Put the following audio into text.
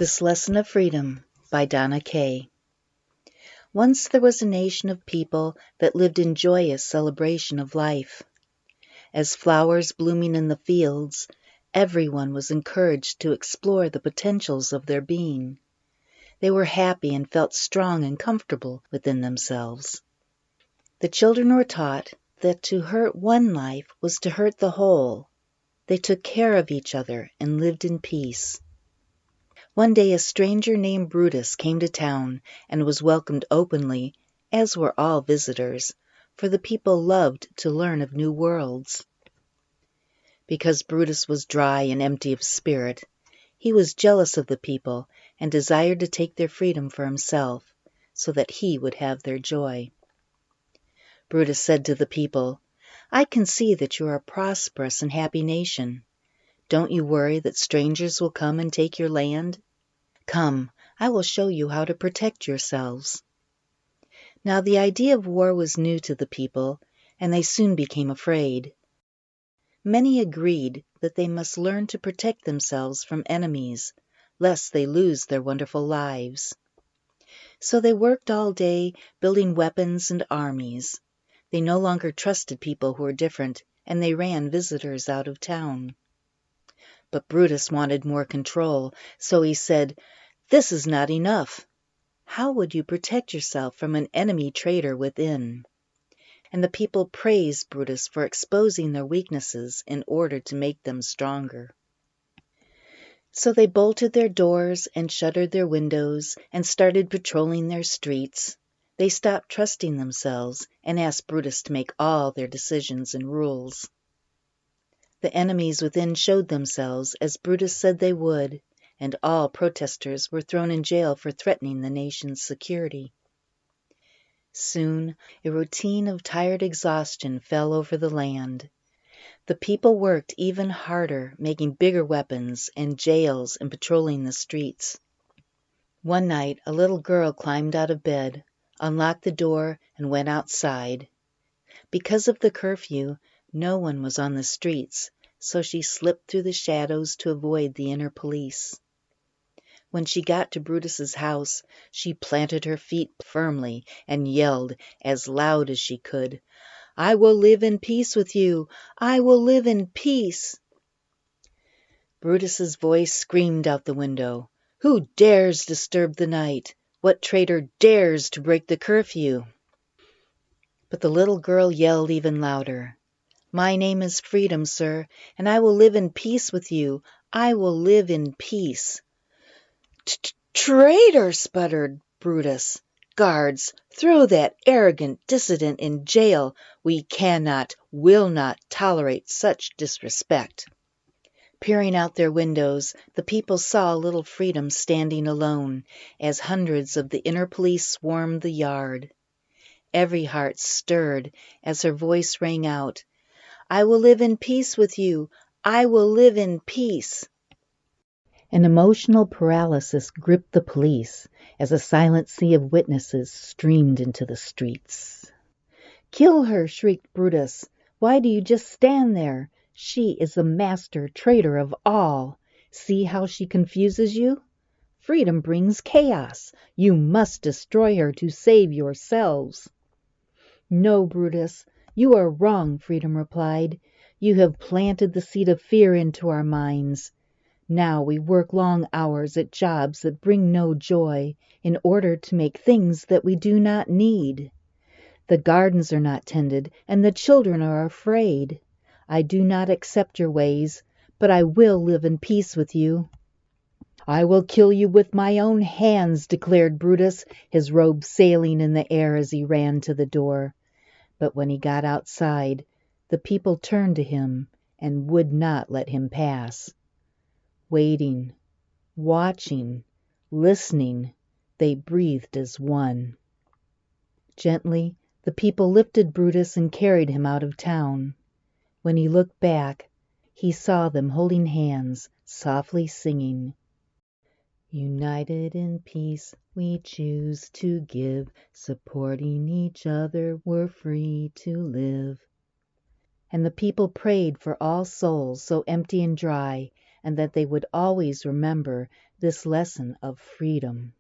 This Lesson of Freedom by Donna, Kaye. Once there was a nation of people that lived in joyous celebration of life. As flowers blooming in the fields, everyone was encouraged to explore the potentials of their being. They were happy and felt strong and comfortable within themselves. The children were taught that to hurt one life was to hurt the whole. They took care of each other and lived in peace. One day a stranger named Brutus came to town and was welcomed openly, as were all visitors, for the people loved to learn of new worlds. Because Brutus was dry and empty of spirit, he was jealous of the people and desired to take their freedom for himself, so that he would have their joy. Brutus said to the people, "I can see that you are a prosperous and happy nation. Don't you worry that strangers will come and take your land? Come, I will show you how to protect yourselves." Now the idea of war was new to the people, and they soon became afraid. Many agreed that they must learn to protect themselves from enemies, lest they lose their wonderful lives. So they worked all day building weapons and armies. They no longer trusted people who were different, and they ran visitors out of town. But Brutus wanted more control, so he said, "This is not enough. How would you protect yourself from an enemy traitor within?" And the people praised Brutus for exposing their weaknesses in order to make them stronger. So they bolted their doors and shuttered their windows and started patrolling their streets. They stopped trusting themselves and asked Brutus to make all their decisions and rules. The enemies within showed themselves as Brutus said they would, and all protesters were thrown in jail for threatening the nation's security. Soon a routine of tired exhaustion fell over the land. The people worked even harder, making bigger weapons and jails and patrolling the streets. One night a little girl climbed out of bed, unlocked the door, and went outside. Because of the curfew, no one was on the streets, so she slipped through the shadows to avoid the inner police. When she got to Brutus's house, she planted her feet firmly and yelled as loud as she could, "I will live in peace with you! I will live in peace!" Brutus's voice screamed out the window, "Who dares disturb the night? What traitor dares to break the curfew?" But the little girl yelled even louder, "My name is Freedom, sir, and I will live in peace with you. I will live in peace." "Traitor!" sputtered Brutus. "Guards, throw that arrogant dissident in jail. We cannot, will not tolerate such disrespect." Peering out their windows, the people saw little Freedom standing alone, as hundreds of the inner police swarmed the yard. Every heart stirred as her voice rang out, "I will live in peace with you. I will live in peace." An emotional paralysis gripped the police as a silent sea of witnesses streamed into the streets. "Kill her!" shrieked Brutus. "Why do you just stand there? She is the master traitor of all. See how she confuses you? Freedom brings chaos. You must destroy her to save yourselves." "No, Brutus, you are wrong," Freedom replied. "You have planted the seed of fear into our minds. Now we work long hours at jobs that bring no joy in order to make things that we do not need. The gardens are not tended and the children are afraid. I do not accept your ways, but I will live in peace with you." "I will kill you with my own hands," declared Brutus, his robe sailing in the air as he ran to the door. But when he got outside, the people turned to him and would not let him pass. Waiting, watching, listening, they breathed as one. Gently, the people lifted Brutus and carried him out of town. When he looked back, he saw them holding hands, softly singing, "United in peace, we choose to give, supporting each other, we're free to live." And the people prayed for all souls so empty and dry, and that they would always remember this lesson of freedom.